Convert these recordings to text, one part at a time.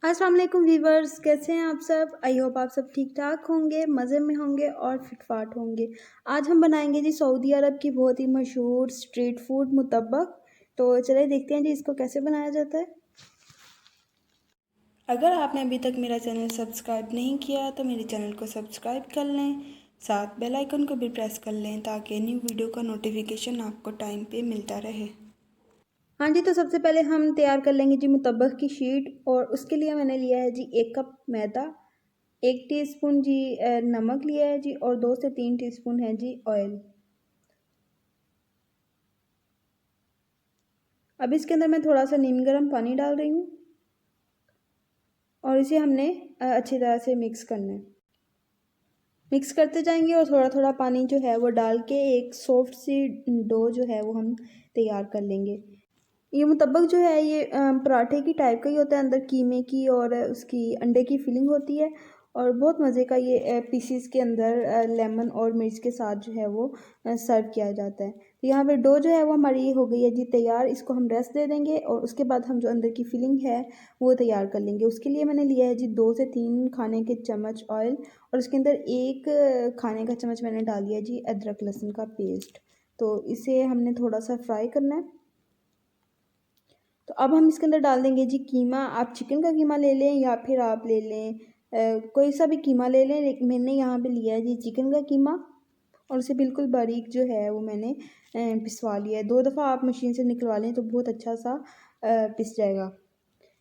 अस्सलाम वालेकुम व्यूवर्स, कैसे हैं आप सब। आई होप आप सब ठीक ठाक होंगे, मज़े में होंगे और फिटफाट होंगे। आज हम बनाएंगे जी सऊदी अरब की बहुत ही मशहूर स्ट्रीट फूड मुतब्बक। तो चलिए देखते हैं जी इसको कैसे बनाया जाता है। अगर आपने अभी तक मेरा चैनल सब्सक्राइब नहीं किया तो मेरे चैनल को सब्सक्राइब कर लें, साथ बेल आइकन को भी प्रेस कर लें ताकि न्यू वीडियो का नोटिफिकेशन आपको टाइम पे मिलता रहे। हाँ जी, तो सबसे पहले हम तैयार कर लेंगे जी मुतब्बक की शीट। और उसके लिए मैंने लिया है जी 1 कप मैदा, 1 टीस्पून जी नमक लिया है जी, और 2 से 3 टीस्पून है जी ऑयल। अब इसके अंदर मैं थोड़ा सा नीम गर्म पानी डाल रही हूँ और इसे हमने अच्छी तरह से मिक्स करना है। मिक्स करते जाएंगे और थोड़ा थोड़ा पानी जो है वो डाल के एक सॉफ्ट सी डो जो है वो हम तैयार कर लेंगे। ये मुतब्बक जो है ये पराठे की टाइप का ही होता है, अंदर कीमे की और उसकी अंडे की फिलिंग होती है और बहुत मज़े का ये पीसीस के अंदर लेमन और मिर्च के साथ जो है वो सर्व किया जाता है। तो यहाँ पे डो जो है वो हमारी ये हो गई है जी तैयार। इसको हम रेस्ट दे देंगे और उसके बाद हम जो अंदर की फिलिंग है वो तैयार कर लेंगे। उसके लिए मैंने लिया है जी 2 से 3 खाने के चम्मच ऑयल और उसके अंदर 1 खाने का चम्मच मैंने डाल दिया जी अदरक लहसुन का पेस्ट। तो इसे हमने थोड़ा सा फ्राई करना है। तो अब हम इसके अंदर डाल देंगे जी कीमा। आप चिकन का कीमा ले लें या फिर आप ले लें कोई सा भी कीमा ले लें, लेकिन मैंने यहाँ पे लिया है जी चिकन का कीमा और उसे बिल्कुल बारीक जो है वो मैंने पिसवा लिया है। 2 दफ़ा आप मशीन से निकलवा लें तो बहुत अच्छा सा पिस जाएगा।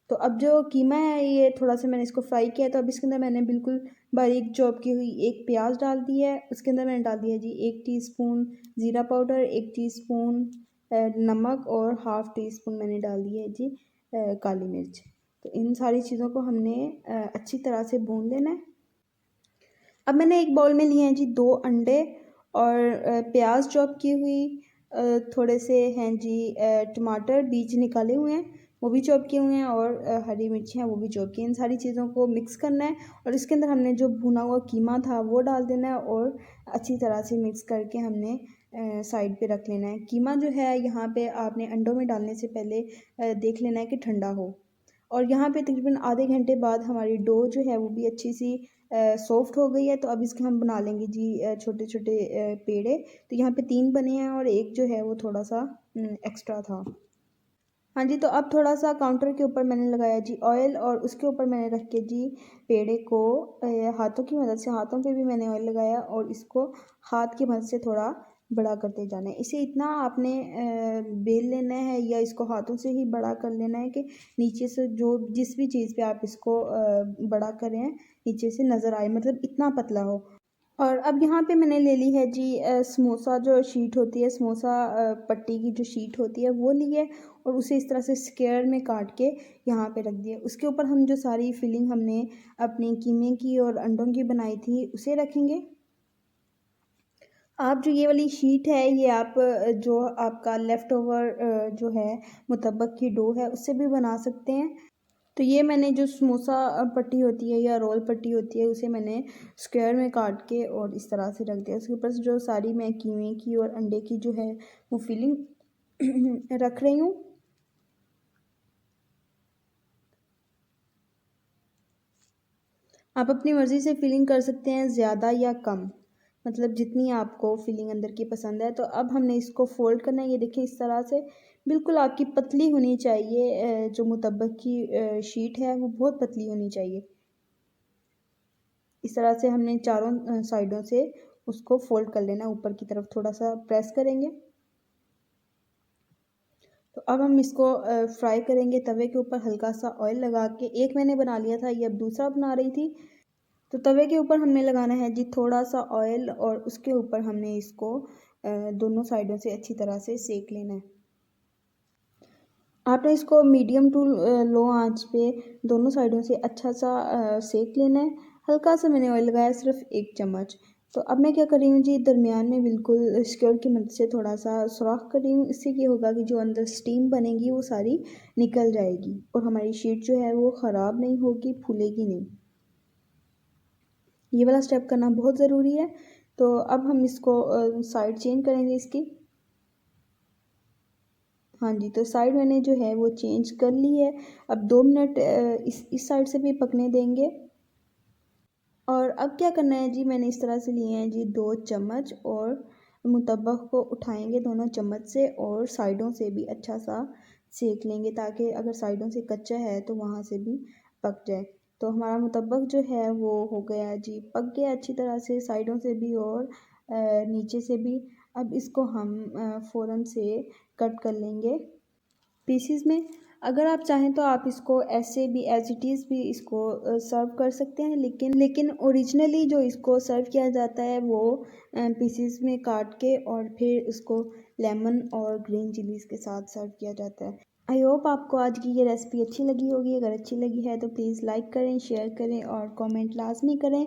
तो अब जो कीमा है ये थोड़ा सा मैंने इसको फ्राई किया है, तो अब इसके अंदर मैंने बिल्कुल बारीक चॉप की हुई 1 प्याज डाल दी है। उसके अंदर मैंने डाल दिया है जी 1 टीस्पून ज़ीरा पाउडर, 1 टीस्पून नमक और हाफ़ टी स्पून मैंने डाल दी है जी काली मिर्च। तो इन सारी चीज़ों को हमने अच्छी तरह से भून लेना है। अब मैंने एक बाउल में लिए हैं जी 2 अंडे और प्याज चॉप की हुई, थोड़े से हैं जी टमाटर बीज निकाले हुए हैं वो भी चॉप किए हुए हैं और हरी मिर्ची हैं वो भी चॉप की हैं। इन सारी चीज़ों को मिक्स करना है और इसके अंदर हमने जो भुना हुआ कीमा था वो डाल देना है और अच्छी तरह से मिक्स करके हमने साइड पे रख लेना है। कीमा जो है यहाँ पे आपने अंडों में डालने से पहले देख लेना है कि ठंडा हो। और यहाँ पे तकरीबन आधे घंटे बाद हमारी डो जो है वो भी अच्छी सी सॉफ्ट हो गई है। तो अब इसके हम बना लेंगे जी छोटे छोटे पेड़े। तो यहाँ पे 3 बने हैं और एक जो है वो थोड़ा सा एक्स्ट्रा था। हाँ जी, तो अब थोड़ा सा काउंटर के ऊपर मैंने लगाया जी ऑयल और उसके ऊपर मैंने रख के जी पेड़े को हाथों की मदद से, हाथों पे भी मैंने ऑयल लगाया और इसको हाथ की मदद से थोड़ा बड़ा करते जाना है। इसे इतना आपने बेल लेना है या इसको हाथों से ही बड़ा कर लेना है कि नीचे से जो जिस भी चीज़ पे आप इसको बड़ा करें नीचे से नज़र आए, मतलब इतना पतला हो। और अब यहाँ पे मैंने ले ली है जी समोसा जो शीट होती है, समोसा पट्टी की जो शीट होती है वो ली है और उसे इस तरह से स्क्वायर में काट के यहाँ पे रख दिया। उसके ऊपर हम जो सारी फिलिंग हमने अपनी कीमे की और अंडों की बनाई थी उसे रखेंगे। आप जो ये वाली शीट है ये आप जो आपका लेफ़्ट ओवर जो है मुतब्बक की डो है उससे भी बना सकते हैं। तो ये मैंने जो समोसा पट्टी होती है या रोल पट्टी होती है उसे मैंने स्क्वायर में काट के और इस तरह से रख दिया। उसके ऊपर से जो सारी मैं कीमे की और अंडे की जो है वो फिलिंग रख रही हूँ। आप अपनी मर्ज़ी से फिलिंग कर सकते हैं ज़्यादा या कम, मतलब जितनी आपको फिलिंग अंदर की पसंद है। तो अब हमने इसको फ़ोल्ड करना है। ये देखिए इस तरह से बिल्कुल आपकी पतली होनी चाहिए, जो मुतब्बक की शीट है वो बहुत पतली होनी चाहिए। इस तरह से हमने चारों साइडों से उसको फ़ोल्ड कर लेना है, ऊपर की तरफ थोड़ा सा प्रेस करेंगे। तो अब हम इसको फ्राई करेंगे तवे के ऊपर हल्का सा ऑयल लगा के। एक मैंने बना लिया था, ये अब दूसरा बना रही थी। तो तवे के ऊपर हमने लगाना है जी थोड़ा सा ऑयल और उसके ऊपर हमने इसको दोनों साइडों से अच्छी तरह से सेक लेना है। आपने इसको मीडियम टू लो आंच पे दोनों साइडों से अच्छा सा सेक लेना है। हल्का सा मैंने ऑयल लगाया, सिर्फ 1 चम्मच। तो अब मैं क्या कर रही हूँ जी, दरमियान में बिल्कुल स्क्योर की मदद से थोड़ा सा सुराख कर रही हूँ। इससे क्या होगा कि जो अंदर स्टीम बनेगी वो सारी निकल जाएगी और हमारी शीट जो है वो ख़राब नहीं होगी, फूलेगी नहीं। ये वाला स्टेप करना बहुत ज़रूरी है। तो अब हम इसको साइड चेंज करेंगे इसकी। हाँ जी, तो साइड मैंने जो है वो चेंज कर ली है। अब 2 मिनट इस साइड से भी पकने देंगे। और अब क्या करना है जी, मैंने इस तरह से लिए हैं जी 2 चम्मच और मुतब्बक को उठाएंगे दोनों चम्मच से और साइडों से भी अच्छा सा सेक लेंगे, ताकि अगर साइडों से कच्चा है तो वहाँ से भी पक जाए। तो हमारा मुतब्बक जो है वो हो गया है जी, पक गया अच्छी तरह से साइडों से भी और नीचे से भी। अब इसको हम फ़ौरन से कट कर लेंगे पीसीज में। अगर आप चाहें तो आप इसको ऐसे भी एज इट इज़ भी इसको सर्व कर सकते हैं, लेकिन ओरिजिनली जो इसको सर्व किया जाता है वो पीसीज में काट के और फिर उसको लेमन और ग्रीन चिलीज़ के साथ सर्व किया जाता है। आई होप आपको आज की ये रेसिपी अच्छी लगी होगी। अगर अच्छी लगी है तो प्लीज़ लाइक करें, शेयर करें और कमेंट लाजमी करें।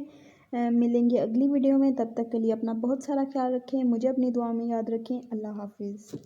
मिलेंगे अगली वीडियो में, तब तक के लिए अपना बहुत सारा ख्याल रखें, मुझे अपनी दुआ में याद रखें। अल्लाह हाफिज़।